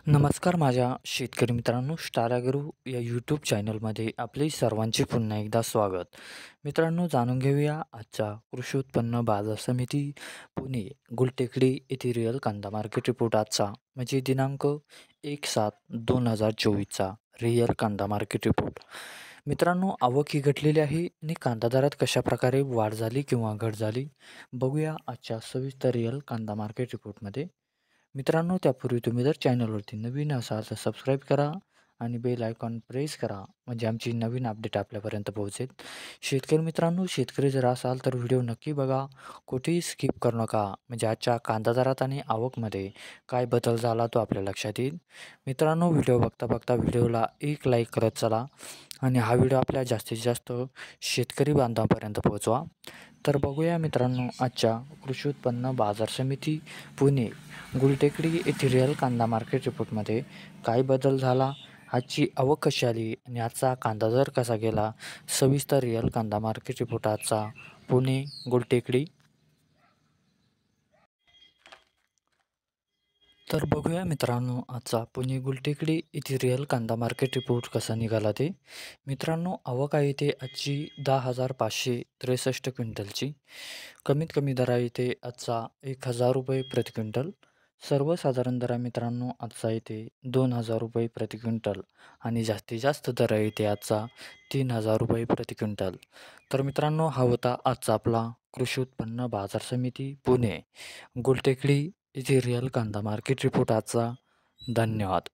नमस्कार माझ्या शेतकरी मित्रांनो, स्टार ॲग्रो या यूट्यूब चॅनलमध्ये आपले सर्वांचे पुन्हा एकदा स्वागत. मित्रांनो, जाणून घेऊया आजचा कृषी उत्पन्न बाजार समिती पुणे गुलटेकडी येथे रिअल कांदा मार्केट रिपोर्ट आजचा म्हणजे दिनांक 1/7/2024चा रिअल कांदा मार्केट रिपोर्ट. मित्रांनो, आवक ही घटलेली आहे आणि कांदा दरात कशा प्रकारे वाढ झाली किंवा घट झाली बघूया आजच्या सविस्तर रिअल कांदा मार्केट रिपोर्टमध्ये. मित्रांनो, त्यापूर्वी तुम्ही जर चॅनलवरती नवीन असाल तर सबस्क्राईब करा आणि बेल आयकॉन प्रेस करा म्हणजे आमची नवीन अपडेट आपल्यापर्यंत पोहोचेल. शेतकरी मित्रांनो, शेतकरी जर असाल तर व्हिडिओ नक्की बघा, कुठेही स्किप करू नका म्हणजे आजच्या कांदा दरात आणि आवकमध्ये काय बदल झाला तो आपल्या लक्षात येईल. मित्रांनो, व्हिडिओ बघता बघता व्हिडिओला एक लाईक करत चला आणि हा व्हिडिओ आपल्या जास्तीत जास्त शेतकरी बांधवांपर्यंत पोहोचवा. तर बघूया मित्रांनो, आजच्या कृषी उत्पन्न बाजार समिती पुणे गुलटेकडी येथील रिअल कांदा मार्केट रिपोर्टमध्ये काय बदल झाला, आजची आवक कशी आली आणि आजचा कांदा दर कसा गेला, सविस्तर रिअल कांदा मार्केट रिपोर्ट आजचा पुणे गुलटेकडी. तर बघूया मित्रांनो, आजचा पुणे गुलटेकडी येथील रिअल कांदा मार्केट रिपोर्ट कसा निघाला ते. मित्रांनो, आवक आहे ते आजची 10,563 क्विंटलची. कमीत कमी दर आहे ते आजचा 1,000 रुपये प्रति क्विंटल. सर्वसाधारण दर आहे मित्रांनो आजचा येते 2,000 रुपये प्रति क्विंटल आणि जास्तीत जास्त दर आहे ते आजचा 3,000 रुपये प्रति क्विंटल. तर मित्रांनो, हा होता आजचा आपला कृषी उत्पन्न बाजार समिती पुणे गुलटेकडी येथे रिअल कांदा मार्केट रिपोर्ट आजचा. धन्यवाद.